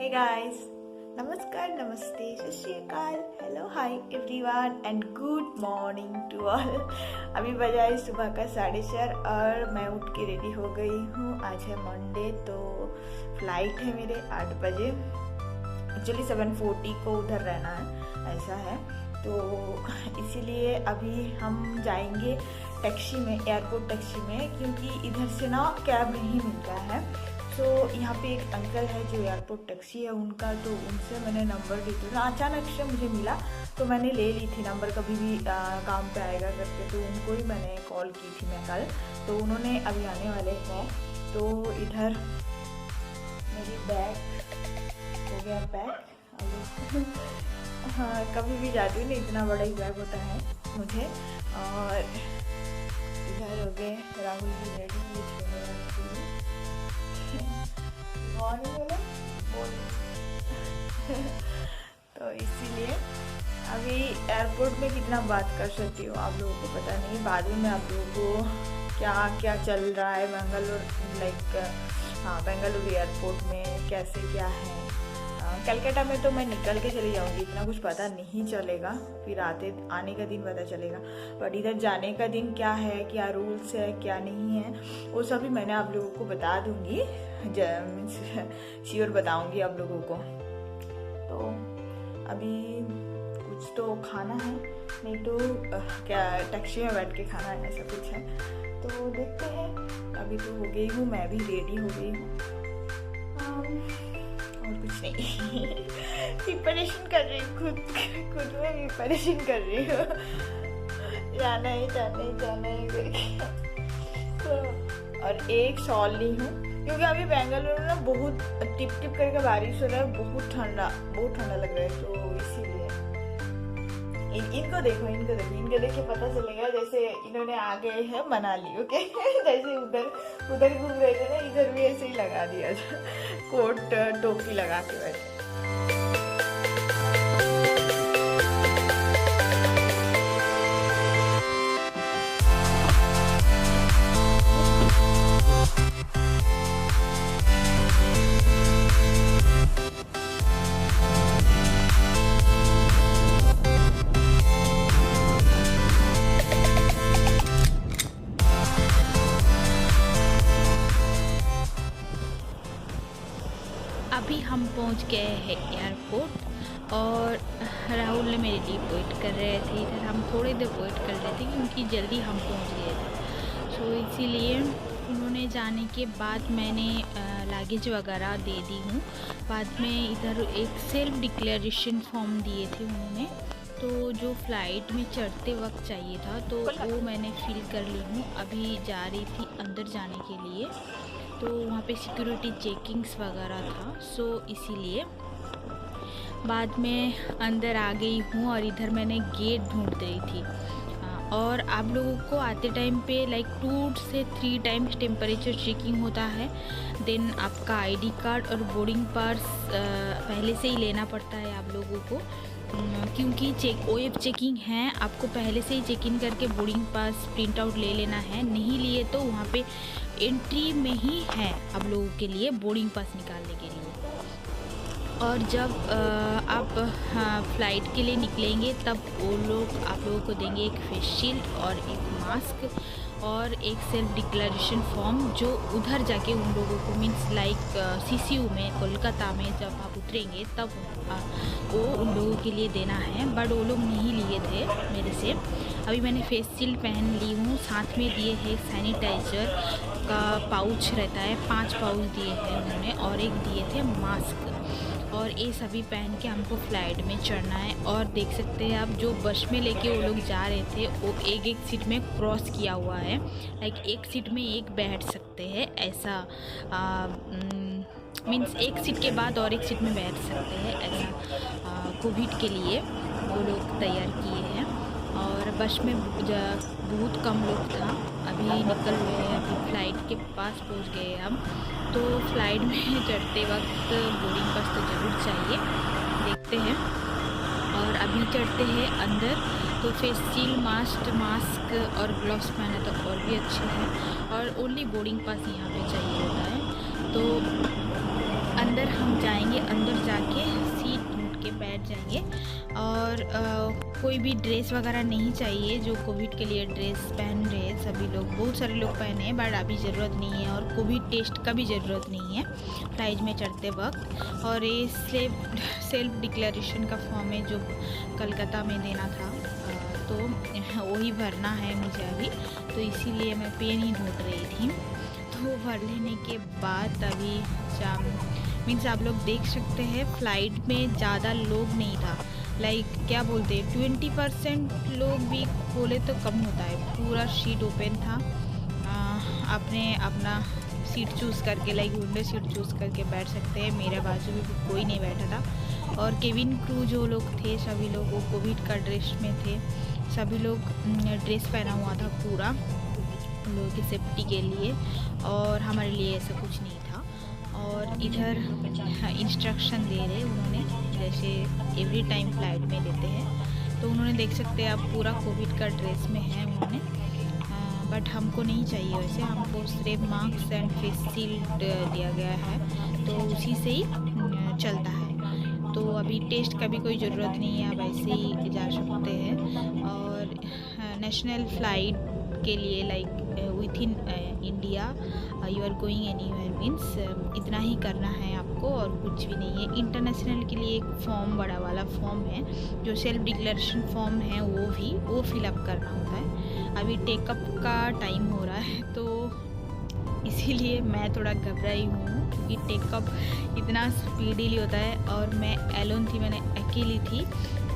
Hey guys, नमस्कार, नमस्ते, सत श्री अकाल, hello, hi everyone and good morning to all. अभी बजा है सुबह का 4:30 और मैं उठ के रेडी हो गई हूँ। आज है मंडे, तो फ्लाइट है मेरे 8 बजे। एक्चुअली 7:40 को उधर रहना है, ऐसा है। तो इसीलिए अभी हम जाएंगे टैक्सी में, एयरपोर्ट टैक्सी में, क्योंकि इधर से ना कैब नहीं मिलता है। तो यहाँ पे एक अंकल है जो एयरपोर्ट टैक्सी है उनका, तो उनसे मैंने नंबर ली थी। अचानक से मुझे मिला तो मैंने ले ली थी नंबर, कभी भी काम पे आएगा करके। तो उनको ही मैंने कॉल की थी मैं कल, तो उन्होंने अभी आने वाले हैं। तो इधर मेरी बैग हो गया पैक। हाँ, कभी भी जाती हूँ ना, इतना बड़ा ही बैग होता है मुझे। और इधर हो गए राहुल जी रेडी, तो इसीलिए अभी एयरपोर्ट में कितना बात कर सकती हूँ आप लोगों को पता नहीं। बाद में मैं आप लोगों को क्या क्या चल रहा है बेंगलुरु एयरपोर्ट में कैसे क्या है। कलकत्ता में तो मैं निकल के चली जाऊँगी, इतना कुछ पता नहीं चलेगा, फिर आने का दिन पता चलेगा। बट इधर जाने का दिन क्या है, क्या रूल्स है, क्या नहीं है, वो सभी मैंने आप लोगों को बता दूँगी, श्योर बताऊँगी आप लोगों को। तो अभी कुछ तो खाना है, नहीं तो क्या टैक्सी में बैठ के खाना है, ऐसा कुछ है। तो देखते हैं। अभी तो हो गई हूँ, मैं भी रेडी हो गई हूँ और कुछ नहीं। प्रिपरेशन कर रही हूँ, खुद में प्रिपरेशन कर रही हूँ। जाना है करके। तो और एक शॉल ली हूँ, क्योंकि अभी बेंगलुरु में बहुत टिप टिप करके बारिश हो रहा है, बहुत ठंडा लग रहा है। तो इसीलिए इनको देखो, इनके देख के पता चलेगा। जैसे इन्होंने आ गए हैं मनाली, ओके। जैसे उधर घूम रहे थे ना, इधर भी ऐसे ही लगा दिया, कोट टोपी लगा के बैठे। अभी हम पहुंच गए हैं एयरपोर्ट और राहुल ने मेरे लिए वेट कर रहे थे। इधर हम थोड़ी देर वेट कर रहे थे क्योंकि जल्दी हम पहुंच गए थे। सो इसीलिए उन्होंने जाने के बाद मैंने लगेज वगैरह दे दी हूँ। बाद में इधर एक सेल्फ डिक्लेरेशन फॉर्म दिए थे उन्होंने, तो जो फ़्लाइट में चढ़ते वक्त चाहिए था, तो वो मैंने फिल कर ली हूँ। अभी जा रही थी अंदर जाने के लिए, तो वहाँ पे सिक्योरिटी चेकिंग्स वगैरह था, सो इसीलिए बाद में अंदर आ गई हूँ। और इधर मैंने गेट ढूंढ रही थी। और आप लोगों को आते टाइम पे 2 से 3 टाइम्स टेम्परेचर चेकिंग होता है। देन आपका आईडी कार्ड और बोर्डिंग पास पहले से ही लेना पड़ता है आप लोगों को, क्योंकि OF चेकिंग है। आपको पहले से ही चेक इन करके बोर्डिंग पास प्रिंट आउट ले लेना है। नहीं लिए तो वहाँ पे एंट्री में ही है आप लोगों के लिए बोर्डिंग पास निकालने के लिए। और जब आप फ़्लाइट के लिए निकलेंगे तब वो लोग आप लोगों को देंगे एक फेस शील्ड और एक मास्क और एक सेल्फ डिक्लेरेशन फॉर्म, जो उधर जाके उन लोगों को CCU में कोलकाता में जब आप उतरेंगे तब वो उन लोगों के लिए देना है। बट वो लोग नहीं लिए थे मेरे से। अभी मैंने फेस शील्ड पहन ली हूँ, साथ में दिए है सैनिटाइज़र का पाउच रहता है, 5 पाउच दिए हैं उन्होंने, और एक दिए थे मास्क। और ये सभी पहन के हमको फ़्लाइट में चढ़ना है। और देख सकते हैं आप, जो बस में लेके वो लोग जा रहे थे वो एक सीट में क्रॉस किया हुआ है, एक सीट में एक बैठ सकते हैं, ऐसा मीन्स एक सीट के बाद और एक सीट में बैठ सकते हैं, ऐसा कोविड के लिए वो लोग तैयार किए हैं। और बस में बहुत कम लोग था। अभी निकल हुए हैं, अभी फ़्लाइट के पास पहुंच गए हम। तो फ़्लाइट में चढ़ते वक्त बोर्डिंग पास तो ज़रूर चाहिए, देखते हैं। और अभी चढ़ते हैं अंदर, तो फेस शील्ड, मास्क और ग्लव्स पहने तो और भी अच्छे हैं। और ओनली बोर्डिंग पास यहाँ पे चाहिए होता है। तो अंदर हम जाएंगे अंदर जाके सीट ढूंढ के बैठ जाएंगे। और कोई भी ड्रेस वगैरह नहीं चाहिए। जो कोविड के लिए ड्रेस पहन रहे हैं सभी लोग, बहुत सारे लोग पहने हैं, बट अभी ज़रूरत नहीं है। और कोविड टेस्ट का भी ज़रूरत नहीं है फ्लाइट में चढ़ते वक्त। और ये सेल्फ डिक्लेरेशन का फॉर्म है जो कलकत्ता में देना था, तो वही भरना है मुझे अभी, तो इसीलिए मैं पेन ही ढूंढ रही थी। तो भर लेने के बाद अभी मीन्स आप लोग देख सकते हैं फ्लाइट में ज़्यादा लोग नहीं था। लाइक क्या बोलते हैं 20% लोग भी बोले तो कम होता है। पूरा सीट ओपन था। आपने अपना सीट चूज़ करके लाइक विंडो सीट चूज़ करके बैठ सकते हैं। मेरे बाजू में कोई नहीं बैठा था। और केबिन क्रू जो लोग थे सभी लोग वो कोविड का ड्रेस में थे। सभी लोग ड्रेस पहना हुआ था पूरा लोगों की सेफ्टी के लिए, और हमारे लिए ऐसा कुछ नहीं था। और इधर इंस्ट्रक्शन दे रहे उन्होंने, जैसे एवरी टाइम फ्लाइट में देते हैं। तो उन्होंने देख सकते हैं आप पूरा कोविड का ड्रेस में है उन्होंने, बट हमको नहीं चाहिए वैसे। हमको सिर्फ मास्क एंड फेस शील्ड दिया गया है, तो उसी से ही चलता है। तो अभी टेस्ट का भी कोई ज़रूरत नहीं है, आप ऐसे ही जा सकते हैं। और नेशनल फ़्लाइट के लिए like within India you are going anywhere means इतना ही करना है आपको और कुछ भी नहीं है। इंटरनेशनल के लिए एक फॉर्म, बड़ा वाला फॉर्म है जो सेल्फ डिक्लेरेशन फॉर्म है, वो फिलअप करना होता है। अभी टेकअप का टाइम हो रहा है, तो इसीलिए मैं थोड़ा घबराई हूँ क्योंकि टेकअप इतना स्पीडीली होता है। और मैं एलोन थी, मैंने अकेली थी,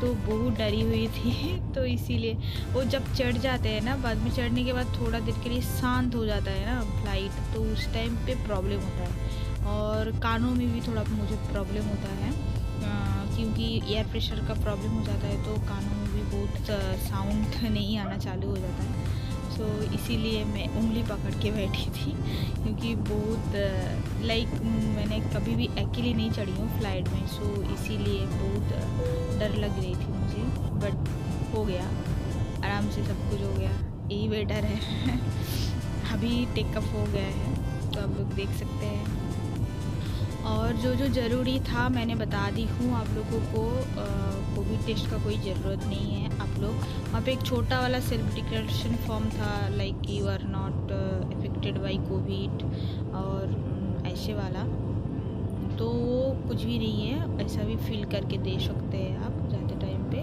तो बहुत डरी हुई थी। तो इसीलिए वो जब चढ़ जाते हैं ना, बाद में चढ़ने के बाद थोड़ा देर के लिए शांत हो जाता है ना फ्लाइट, तो उस टाइम पे प्रॉब्लम होता है। और कानों में भी थोड़ा मुझे प्रॉब्लम होता है क्योंकि एयर प्रेशर का प्रॉब्लम हो जाता है, तो कानों में भी बहुत साउंड नहीं आना चालू हो जाता है। सो इसीलिए मैं उंगली पकड़ के बैठी थी क्योंकि बहुत लाइक मैंने कभी भी अकेली नहीं चढ़ी हूँ फ्लाइट में, सो इसीलिए बहुत डर लग रही थी मुझे। बट हो गया, आराम से सब कुछ हो गया, यही बेटर है। अभी टेकअप हो गया है, तो आप लोग देख सकते हैं। और जो जो ज़रूरी था मैंने बता दी हूँ आप लोगों को। कोविड टेस्ट का कोई ज़रूरत नहीं है। आप लोग वहाँ पे एक छोटा वाला सेल्फ डिक्लेरेशन फॉर्म था like you are not affected by Covid और ऐसे वाला, तो वो कुछ भी नहीं है, ऐसा भी फिल करके दे सकते हैं आप जाते टाइम पे।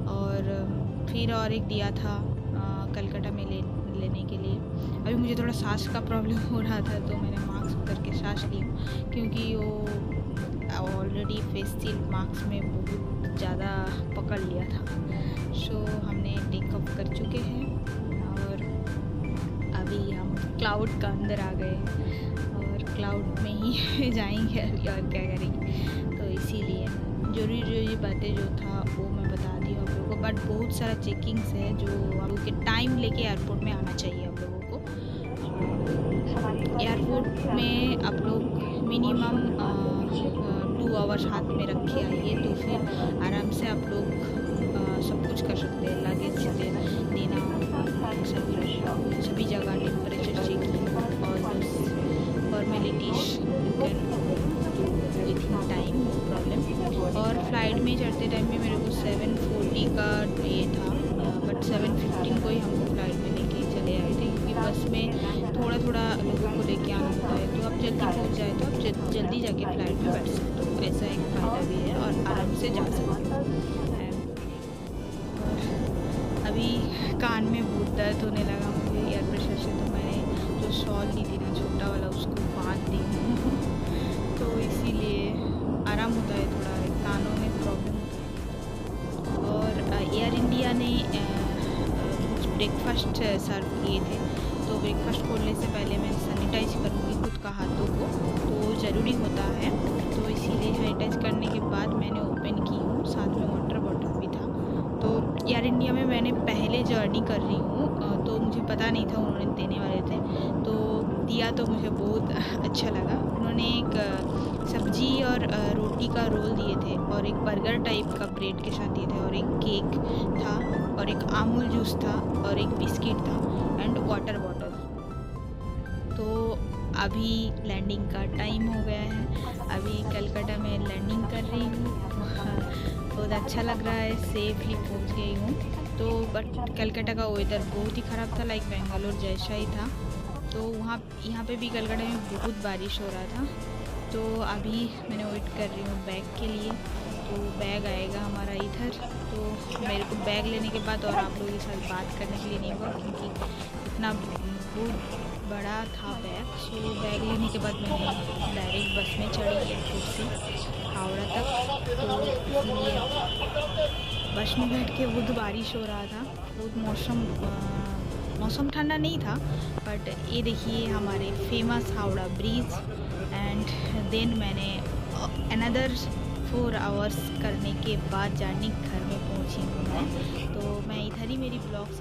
और फिर और एक दिया था कलकत्ता में लेने के लिए। अभी मुझे थोड़ा सांस का प्रॉब्लम हो रहा था, तो मैंने मास्क करके सांस ली क्योंकि वो ऑलरेडी फेस शील्ड मास्क में बहुत ज़्यादा पकड़ लिया था। सो हमने टेकअप कर चुके हैं और अभी हम क्लाउड का अंदर आ गए और क्लाउड में ही जाएंगे अभी, और क्या करेंगे। तो इसीलिए जरूरी बातें जो था वो मैं बता दी आप लोगों को। बट बहुत सारा चेकिंग्स है जो आप लोग के टाइम लेके एयरपोर्ट में आना चाहिए आप लोगों को। एयरपोर्ट में आप लोग मिनिमम 2 आवर्स हाथ में रख के आइए, तो फिर आराम से आप लोग सब कुछ कर सकते हैं। लगेज देना, सभी जगह टेम्परेचर चेकिंग और formalities with in time problem. और फ्लाइट में चढ़ते टाइम में मेरे को 7:40 का ये था, बट 7:15 को ही हमको फ्लाइट में लेके चले आए थे क्योंकि बस में थोड़ा थोड़ा लोगों को लेके आना होता है। तो आप जल्दी पहुंच जाए तो आप जल्दी जाके फ्लाइट में बैठ सकते हो, ऐसा एक फ़ायदा भी है और आराम से जा सकते हो। और अभी कान में बहुत दर्द होने लगा मुझे एयर प्रेशर से, तो मैंने जो शॉल ली थी ना छोटा वाला उसको बांध दी तो इसीलिए आराम होता है, थोड़ा कानों में प्रॉब्लम होता है। और एयर इंडिया ने कुछ ब्रेकफास्ट सर्व किए थे, तो ब्रेकफास्ट खोलने से पहले मैं सैनिटाइज करूँगी खुद का हाथों को, तो ज़रूरी होता है। तो इसीलिए सैनिटाइज करने के बाद मैंने ओपन की हूँ, साथ में वाटर बॉटल भी था। तो एयर इंडिया में मैंने पहले जर्नी कर रही हूँ, तो मुझे पता नहीं था उन्होंने देने वाले थे, तो दिया तो मुझे बहुत अच्छा लगा। उन्होंने एक सब्जी और रोटी का रोल दिए थे और एक बर्गर टाइप का ब्रेड के साथ दिए थे और एक केक था और एक अमूल जूस था और एक बिस्किट था एंड वाटर बॉटल। तो अभी लैंडिंग का टाइम हो गया है, अभी कलकत्ता में लैंडिंग अच्छा लग रहा है, सेफली पहुंच गई हूँ। तो बट कलकत्ता का वेदर बहुत ही ख़राब था, लाइक बेंगलोर जैसा ही था। तो यहाँ पे भी कलकत्ता में बहुत बारिश हो रहा था। तो अभी मैंने वेट कर रही हूँ बैग के लिए। तो बैग आएगा हमारा इधर। तो मेरे को बैग लेने के बाद और आप लोगों के साथ बात करने के लिए नहीं हुआ, क्योंकि इतना बहुत बड़ा था बैग। सो बैग लेने के बाद मैंने डायरेक्ट बस में चढ़ी एयरपोर्ट से हावड़ा तक। तो इसलिए बस में बैठ के बहुत बारिश हो रहा था, बहुत मौसम ठंडा नहीं था। बट ये देखिए हमारे famous Howrah bridge. And then मैंने अनदर 4 आवर्स करने के बाद जर्नी घर में पहुंची हूँ मैं। तो मैं इधर ही मेरी ब्लॉग्स